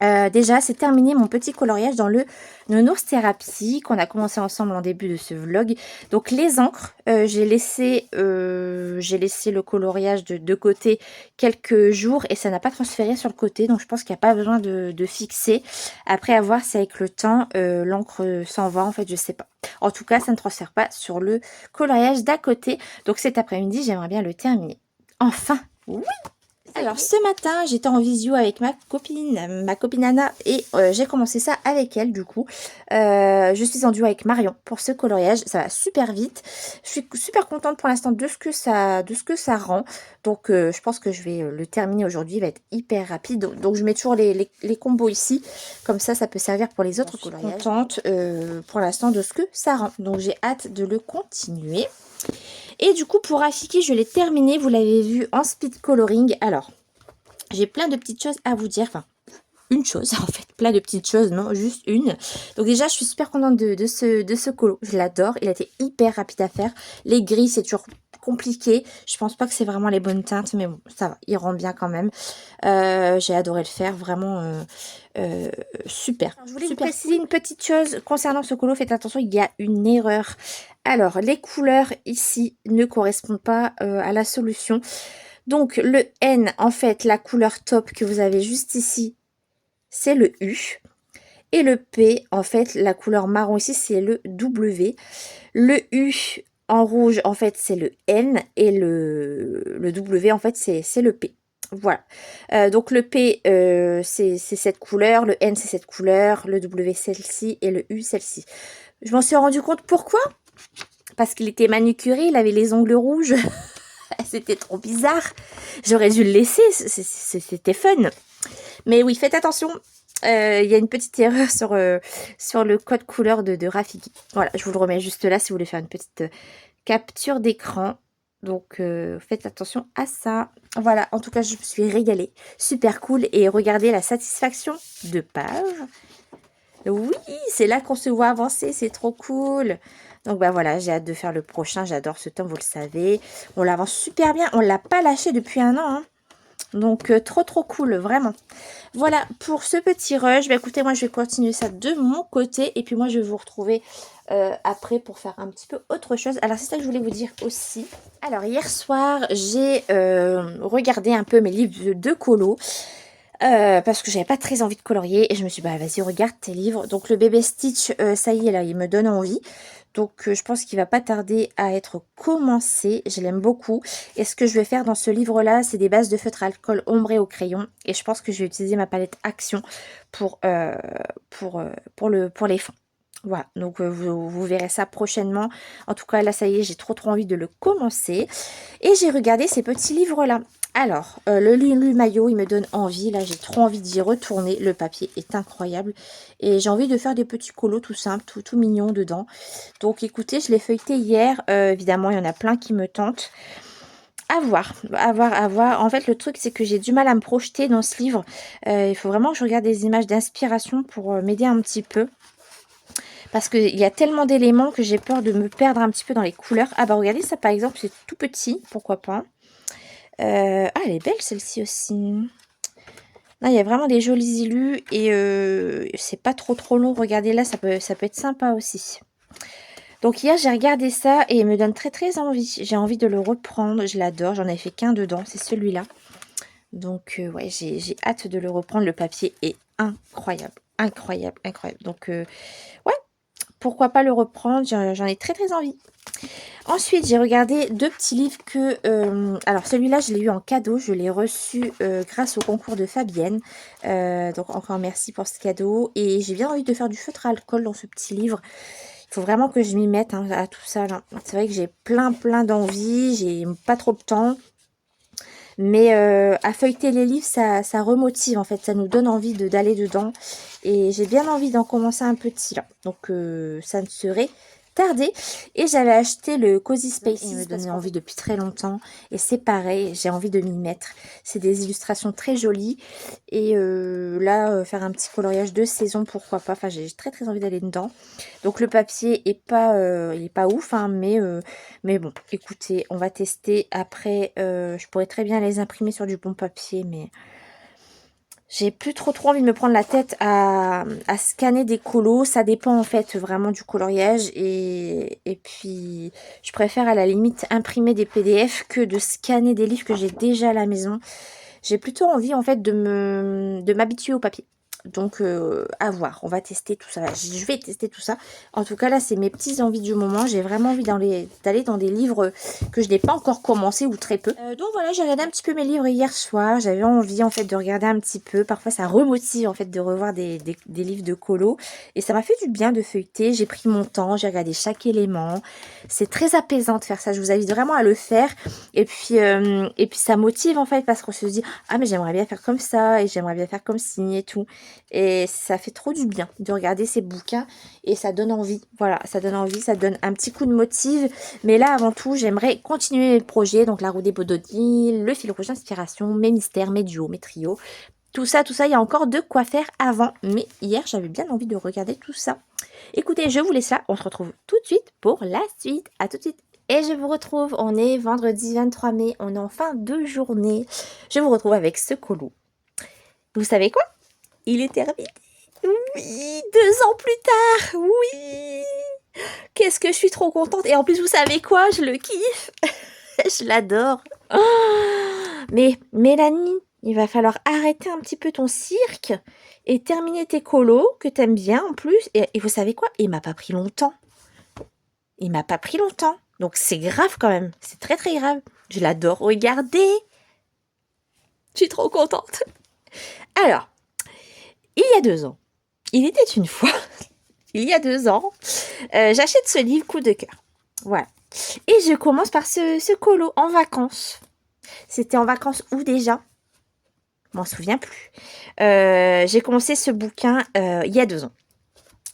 déjà, c'est terminer mon petit coloriage dans le Nounours Thérapie qu'on a commencé ensemble en début de ce vlog. Donc, les encres, j'ai laissé le coloriage de côté quelques jours et ça n'a pas transféré sur le côté. Donc, je pense qu'il n'y a pas besoin de fixer. Après, à voir si avec le temps, l'encre s'en va. En fait, je sais pas. En tout cas, ça ne transfère pas sur le coloriage d'à côté. Donc, cet après-midi, j'aimerais bien le terminer. Enfin, oui! Alors ce matin j'étais en visio avec ma copine Anna et j'ai commencé ça avec elle du coup. Je suis en duo avec Marion pour ce coloriage, ça va super vite. Je suis super contente pour l'instant de ce que ça rend. Donc je pense que je vais le terminer aujourd'hui, il va être hyper rapide. Donc je mets toujours les combos ici, comme ça peut servir pour les autres coloriages. Je suis contente pour l'instant de ce que ça rend. Donc j'ai hâte de le continuer. Et du coup, pour Rafiki, je l'ai terminé. Vous l'avez vu en speed coloring. Alors, j'ai plein de petites choses à vous dire. Enfin, une chose en fait. Plein de petites choses, non, juste une. Donc déjà, je suis super contente de ce colo. Je l'adore. Il a été hyper rapide à faire. Les gris, c'est toujours compliqué. Je pense pas que c'est vraiment les bonnes teintes. Mais bon, ça va. Il rend bien quand même. J'ai adoré le faire. Vraiment super. Alors, je voulais vous préciser une petite chose concernant ce colo. Faites attention, il y a une erreur. Alors, les couleurs ici ne correspondent pas à la solution. Donc, le N, en fait, la couleur top que vous avez juste ici, c'est le U. Et le P, en fait, la couleur marron ici, c'est le W. Le U en rouge, en fait, c'est le N. Et le W, en fait, c'est le P. Voilà. Donc le P, c'est cette couleur. Le N, c'est cette couleur. Le W, celle-ci. Et le U, celle-ci. Je m'en suis rendu compte pourquoi? Parce qu'il était manucuré, il avait les ongles rouges. C'était trop bizarre. J'aurais dû le laisser, c'était fun. Mais oui, faites attention. Il y a une petite erreur sur le code couleur de Rafiki. Voilà, je vous le remets juste là si vous voulez faire une petite capture d'écran. Donc, faites attention à ça. Voilà, en tout cas, je me suis régalée. Super cool. Et regardez la satisfaction de page. Oui, c'est là qu'on se voit avancer. C'est trop cool. Donc, bah voilà, j'ai hâte de faire le prochain. J'adore ce tome, vous le savez. On l'avance super bien. On ne l'a pas lâché depuis un an, hein. Donc, trop cool, vraiment. Voilà, pour ce petit rush. Bah, écoutez, moi, je vais continuer ça de mon côté. Et puis, moi, je vais vous retrouver après pour faire un petit peu autre chose. Alors, c'est ça que je voulais vous dire aussi. Alors, hier soir, j'ai regardé un peu mes livres de colo. Parce que j'avais pas très envie de colorier. Et je me suis dit, bah, vas-y, regarde tes livres. Donc, le bébé Stitch, ça y est, là, il me donne envie. Donc, je pense qu'il va pas tarder à être commencé. Je l'aime beaucoup. Et ce que je vais faire dans ce livre-là, c'est des bases de feutre à alcool ombré au crayon. Et je pense que je vais utiliser ma palette Action pour les fonds. Voilà, donc vous verrez ça prochainement. En tout cas, là, ça y est, j'ai trop envie de le commencer. Et j'ai regardé ces petits livres-là. Alors, le Lulu Maillot, il me donne envie. Là, j'ai trop envie d'y retourner. Le papier est incroyable. Et j'ai envie de faire des petits colos tout simples, tout mignons dedans. Donc, écoutez, je l'ai feuilleté hier. Évidemment, il y en a plein qui me tentent. À voir, à voir, à voir. En fait, le truc, c'est que j'ai du mal à me projeter dans ce livre. Il faut vraiment que je regarde des images d'inspiration pour m'aider un petit peu. Parce qu'il y a tellement d'éléments que j'ai peur de me perdre un petit peu dans les couleurs. Ah bah regardez, ça par exemple, c'est tout petit. Pourquoi pas. Ah, elle est belle celle-ci aussi. Non, il y a vraiment des jolis illus. Et c'est pas trop long. Regardez là, ça peut être sympa aussi. Donc hier, j'ai regardé ça et il me donne très envie. J'ai envie de le reprendre. Je l'adore. J'en avais fait qu'un dedans. C'est celui-là. Donc ouais, j'ai hâte de le reprendre. Le papier est incroyable. Incroyable. Donc ouais. Pourquoi pas le reprendre, j'en ai très envie. Ensuite, j'ai regardé deux petits livres que... alors, celui-là, je l'ai eu en cadeau. Je l'ai reçu grâce au concours de Fabienne. Donc, encore merci pour ce cadeau. Et j'ai bien envie de faire du feutre à alcool dans ce petit livre. Il faut vraiment que je m'y mette hein, à tout ça. C'est vrai que j'ai plein d'envie. J'ai pas trop de temps. Mais à feuilleter les livres, ça remotive en fait. Ça nous donne envie d'aller dedans. Et j'ai bien envie d'en commencer un petit là. Donc ça ne serait tardé. Et j'avais acheté le Cozy Spaces. Il me donnait envie depuis très longtemps. Et c'est pareil, j'ai envie de m'y mettre. C'est des illustrations très jolies. Et là, faire un petit coloriage de saison, pourquoi pas. Enfin, j'ai très envie d'aller dedans. Donc le papier est pas, il est pas ouf, hein, mais bon, écoutez, on va tester. Après, je pourrais très bien les imprimer sur du bon papier, mais j'ai plus trop envie de me prendre la tête à scanner des colos. Ça dépend en fait vraiment du coloriage. Et puis, je préfère à la limite imprimer des PDF que de scanner des livres que j'ai déjà à la maison. J'ai plutôt envie en fait de m'habituer au papier. Donc, à voir. On va tester tout ça. Je vais tester tout ça. En tout cas, là, c'est mes petites envies du moment. J'ai vraiment envie d'aller dans des livres que je n'ai pas encore commencé ou très peu. Donc, voilà, j'ai regardé un petit peu mes livres hier soir. J'avais envie, en fait, de regarder un petit peu. Parfois, ça remotive, en fait, de revoir des livres de colo. Et ça m'a fait du bien de feuilleter. J'ai pris mon temps. J'ai regardé chaque élément. C'est très apaisant de faire ça. Je vous invite vraiment à le faire. Et puis ça motive, en fait, parce qu'on se dit « Ah, mais j'aimerais bien faire comme ça. Et j'aimerais bien faire comme ci et tout. » Et ça fait trop du bien de regarder ces bouquins et ça donne envie. Voilà, ça donne envie, ça donne un petit coup de motive. Mais là, avant tout, j'aimerais continuer mes projets. Donc, la roue des Bodoni, le fil rouge d'inspiration, mes mystères, mes duos, mes trios. Tout ça, il y a encore de quoi faire avant. Mais hier, j'avais bien envie de regarder tout ça. Écoutez, je vous laisse là. On se retrouve tout de suite pour la suite. À tout de suite. Et je vous retrouve, on est vendredi 23 mai. On est en fin de journée. Je vous retrouve avec ce colo. Vous savez quoi? Il est terminé. Oui, 2 ans plus tard. Oui. Qu'est-ce que je suis trop contente. Et en plus, vous savez quoi? Je le kiffe. Je l'adore. Oh, mais Mélanie, Il va falloir arrêter un petit peu ton cirque et terminer tes colos que t'aimes bien en plus. Et vous savez quoi? Il m'a pas pris longtemps. Il m'a pas pris longtemps. Donc c'est grave quand même. C'est très très grave. Je l'adore. Regardez. Je suis trop contente. Alors, il y a 2 ans, il était une fois, il y a 2 ans, j'achète ce livre coup de cœur. Voilà. Et je commence par ce colo en vacances. C'était en vacances où déjà? Je m'en souviens plus. J'ai commencé ce bouquin il y a 2 ans.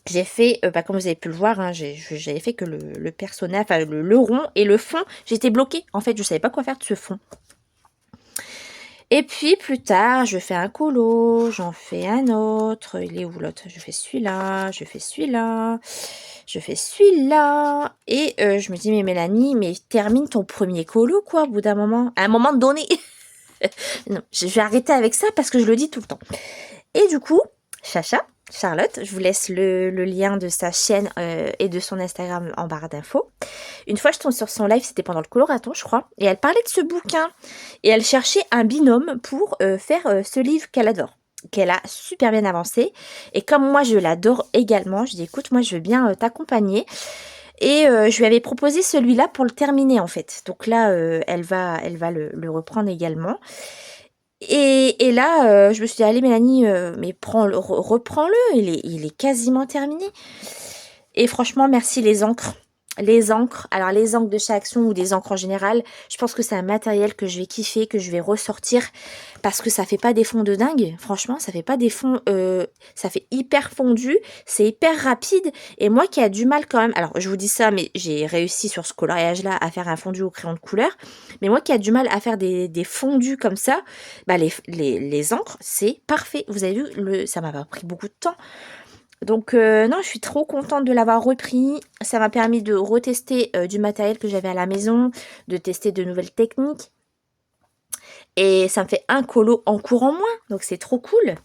J'ai fait, comme vous avez pu le voir, hein, j'avais fait que le personnage, enfin le rond et le fond, j'étais bloquée. En fait, je savais pas quoi faire de ce fond. Et puis plus tard, je fais un colo, j'en fais un autre. Il est où l'autre? Je fais celui-là, je fais celui-là, je fais celui-là. Et je me dis, mais Mélanie, mais termine ton premier colo, quoi, au bout d'un moment. À un moment donné. Non, je vais arrêter avec ça parce que je le dis tout le temps. Et du coup, Charlotte, je vous laisse le lien de sa chaîne et de son Instagram en barre d'infos. Une fois, je tombe sur son live, c'était pendant le coloraton, je crois, et elle parlait de ce bouquin. Et elle cherchait un binôme pour faire ce livre qu'elle adore, qu'elle a super bien avancé. Et comme moi, je l'adore également, je dis, écoute, moi, je veux bien t'accompagner. Et je lui avais proposé celui-là pour le terminer, en fait. Donc là, elle va le reprendre également. Et là, je me suis dit, allez Mélanie, mais reprends-le, il est quasiment terminé. Et franchement, merci les encres. Les encres, alors les encres de chez Action ou des encres en général, je pense que c'est un matériel que je vais kiffer, que je vais ressortir parce que ça fait pas des fonds de dingue. Franchement, ça fait pas des fonds, ça fait hyper fondu, c'est hyper rapide. Et moi qui a du mal quand même, alors je vous dis ça, mais j'ai réussi sur ce coloriage-là à faire un fondu au crayon de couleur. Mais moi qui a du mal à faire des fondus comme ça, bah les encres, c'est parfait. Vous avez vu, ça m'a pas pris beaucoup de temps. Donc non, je suis trop contente de l'avoir repris. Ça m'a permis de retester du matériel que j'avais à la maison, de tester de nouvelles techniques. Et ça me fait un colo en cours en moins. Donc c'est trop cool.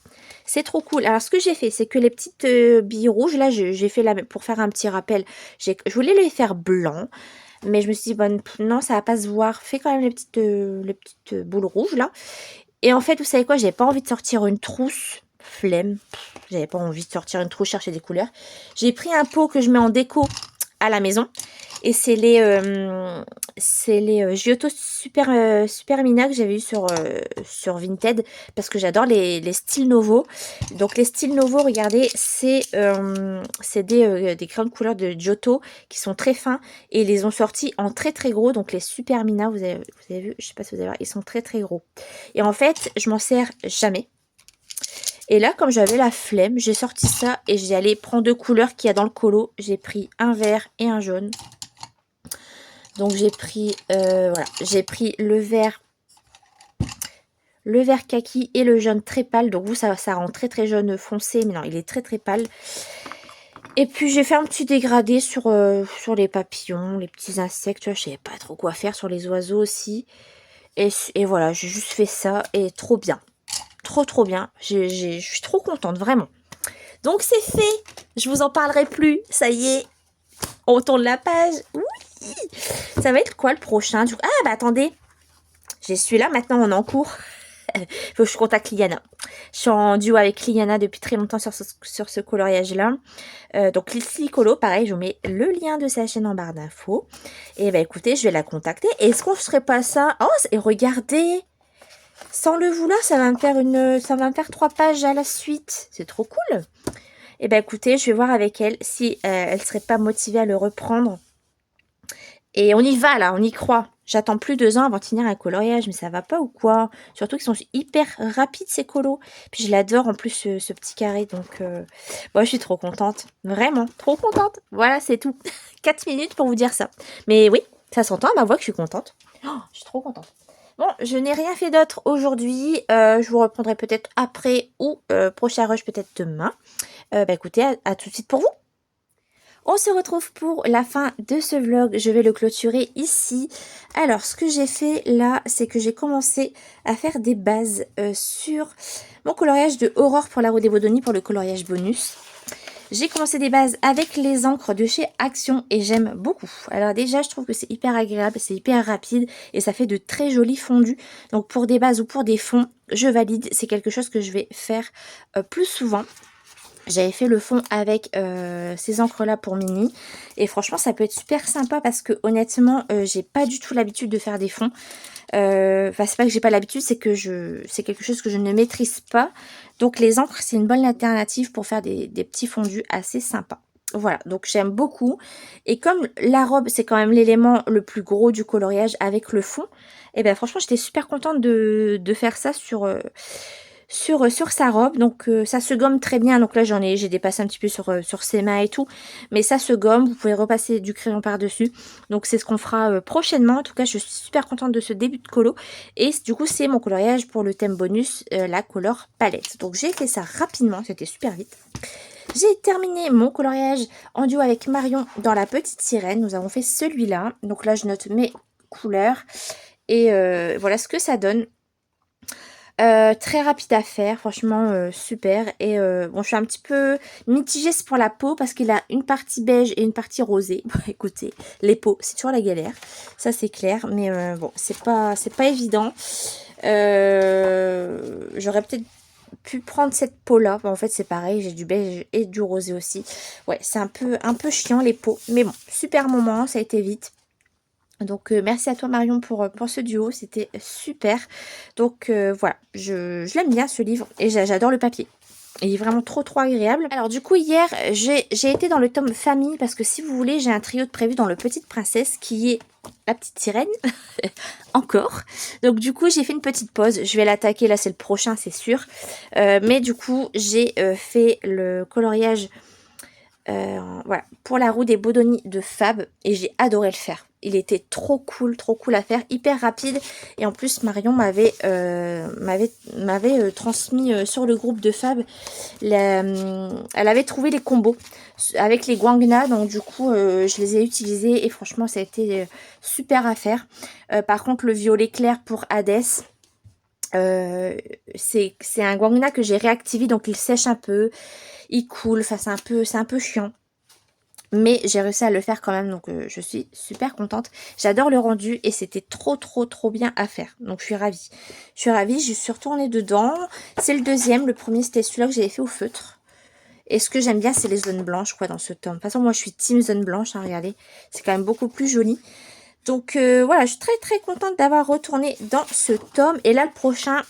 C'est trop cool. Alors ce que j'ai fait, c'est que les petites billes rouges, là, j'ai fait pour faire un petit rappel. Je voulais les faire blancs. Mais je me suis dit, bon, non, ça va pas se voir. Fais quand même les petites boules rouges, là. Et en fait, vous savez quoi, j'avais pas envie de sortir une trousse. Flemme. J'avais pas envie de sortir une trousse, chercher des couleurs. J'ai pris un pot que je mets en déco à la maison. Et c'est les Giotto Super Mina que j'avais eu sur Vinted. Parce que j'adore les styles Novo. Donc les styles Novo, regardez, c'est des crayons de couleur de Giotto qui sont très fins. Et ils les ont sortis en très très gros. Donc les Super Mina, vous avez vu, je sais pas si vous allez voir, ils sont très très gros. Et en fait, je m'en sers jamais. Et là, comme j'avais la flemme, j'ai sorti ça et j'ai allé prendre 2 couleurs qu'il y a dans le colo. J'ai pris un vert et un jaune. Donc j'ai pris, voilà, j'ai pris le vert kaki et le jaune très pâle. Donc vous, ça rend très très jaune foncé, mais non, il est très très pâle. Et puis j'ai fait un petit dégradé sur les papillons, les petits insectes. Tu vois, je savais pas trop quoi faire sur les oiseaux aussi. Et voilà, j'ai juste fait ça et trop bien. Trop bien. Je suis trop contente, vraiment. Donc c'est fait. Je vous en parlerai plus. Ça y est. On tourne la page. Oui. Ça va être quoi le prochain? Ah bah attendez. J'ai celui-là maintenant en cours. Faut que je contacte Liana. Je suis en duo avec Liana depuis très longtemps sur ce coloriage-là. Donc Litsli Colo, pareil, je vous mets le lien de sa chaîne en barre d'infos. Et bah écoutez, je vais la contacter. Est-ce qu'on ferait pas ça? Oh, et regardez. Sans le vouloir, ça va me faire 3 pages à la suite. C'est trop cool. Et ben écoutez, je vais voir avec elle si elle serait pas motivée à le reprendre. Et on y va là, on y croit. J'attends plus 2 ans avant de finir un coloriage, mais ça va pas ou quoi? Surtout qu'ils sont hyper rapides ces colos. Puis je l'adore en plus ce petit carré, donc moi je suis trop contente. Vraiment, trop contente. Voilà, c'est tout. 4 minutes pour vous dire ça. Mais oui, ça s'entend à ma voix que je suis contente. Oh, je suis trop contente. Bon, je n'ai rien fait d'autre aujourd'hui. Je vous reprendrai peut-être après ou prochain rush peut-être demain. Bah écoutez, à tout de suite pour vous. On se retrouve pour la fin de ce vlog. Je vais le clôturer ici. Alors, ce que j'ai fait là, c'est que j'ai commencé à faire des bases sur mon coloriage de Aurore pour la Rodévodonie pour le coloriage bonus. J'ai commencé des bases avec les encres de chez Action et j'aime beaucoup. Alors déjà, je trouve que c'est hyper agréable, c'est hyper rapide et ça fait de très jolis fondus. Donc pour des bases ou pour des fonds, je valide. C'est quelque chose que je vais faire plus souvent. J'avais fait le fond avec ces encres là pour Mini et franchement ça peut être super sympa parce que honnêtement j'ai pas du tout l'habitude de faire des fonds. Enfin c'est pas que j'ai pas l'habitude, c'est que c'est quelque chose que je ne maîtrise pas. Donc les encres c'est une bonne alternative pour faire des petits fondus assez sympas. Voilà, donc j'aime beaucoup. Et comme la robe c'est quand même l'élément le plus gros du coloriage avec le fond, et ben franchement j'étais super contente de faire ça sur sa robe. Donc ça se gomme très bien. Donc là j'ai dépassé un petit peu sur ses mains et tout, mais ça se gomme, vous pouvez repasser du crayon par dessus. Donc c'est ce qu'on fera prochainement. En tout cas je suis super contente de ce début de colo et du coup c'est mon coloriage pour le thème bonus, la color palette. Donc j'ai fait ça rapidement, c'était super vite. J'ai terminé mon coloriage en duo avec Marion dans la petite sirène. Nous avons fait celui-là. Donc là je note mes couleurs et voilà ce que ça donne. Très rapide à faire, franchement super. Et bon, je suis un petit peu mitigée pour la peau parce qu'il a une partie beige et une partie rosée. Bon, écoutez, les peaux, c'est toujours la galère, ça c'est clair. Mais bon, c'est pas évident. J'aurais peut-être pu prendre cette peau là. Bon, en fait, c'est pareil, j'ai du beige et du rosé aussi. Ouais, c'est un peu chiant les peaux. Mais bon, super moment, ça a été vite. Donc merci à toi Marion pour ce duo, c'était super. Donc voilà, je l'aime bien ce livre et j'adore le papier. Il est vraiment trop agréable. Alors du coup hier j'ai été dans le tome famille parce que si vous voulez j'ai un trio de prévu dans le Petite Princesse qui est la petite sirène encore. Donc du coup j'ai fait une petite pause, je vais l'attaquer là, c'est le prochain c'est sûr. Mais du coup j'ai fait le coloriage voilà, pour la roue des Bodoni de Fab et j'ai adoré le faire. Il était trop cool à faire, hyper rapide et en plus Marion m'avait transmis sur le groupe de Fab, elle avait trouvé les combos avec les Guangna, donc du coup je les ai utilisés et franchement ça a été super à faire. Par contre le violet clair pour Hades, c'est un Guangna que j'ai réactivé, donc il sèche un peu, il coule, enfin c'est un peu chiant. Mais j'ai réussi à le faire quand même, donc je suis super contente. J'adore le rendu et c'était trop bien à faire. Donc je suis ravie. Je suis retournée dedans. C'est le deuxième, le premier c'était celui-là que j'avais fait au feutre. Et ce que j'aime bien c'est les zones blanches quoi dans ce tome. De toute façon moi je suis team zone blanche, hein, regardez. C'est quand même beaucoup plus joli. Donc voilà, je suis très contente d'avoir retourné dans ce tome. Et là le prochain...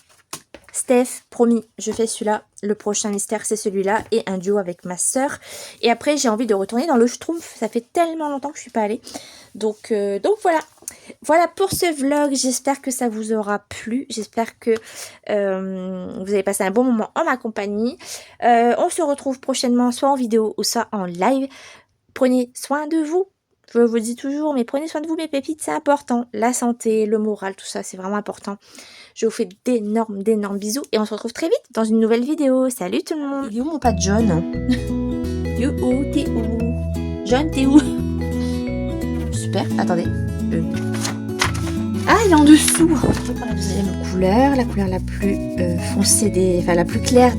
Steph, promis, je fais celui-là. Le prochain mystère, c'est celui-là. Et un duo avec ma soeur. Et après, j'ai envie de retourner dans le Schtroumpf. Ça fait tellement longtemps que je suis pas allée. Donc voilà. Voilà pour ce vlog. J'espère que ça vous aura plu. J'espère que vous avez passé un bon moment en ma compagnie. On se retrouve prochainement, soit en vidéo ou soit en live. Prenez soin de vous. Je vous dis toujours, mais prenez soin de vous, mes pépites, c'est important. La santé, le moral, tout ça, c'est vraiment important. Je vous fais d'énormes bisous et on se retrouve très vite dans une nouvelle vidéo. Salut tout le monde. Il est où mon pote John? You où? T'es où? John, t'es où? Super, attendez. Ah, il est en dessous. Je vais parler de la deuxième couleur, la couleur la plus foncée enfin la plus claire.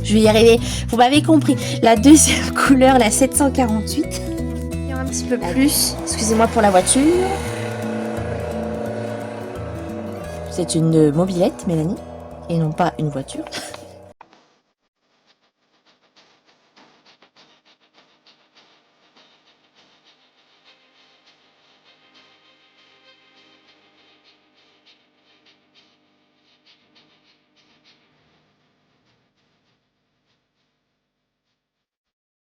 Je vais y arriver, vous m'avez compris. La deuxième couleur, la 748. Un petit peu plus, excusez-moi pour la voiture. C'est une mobilette, Mélanie, et non pas une voiture.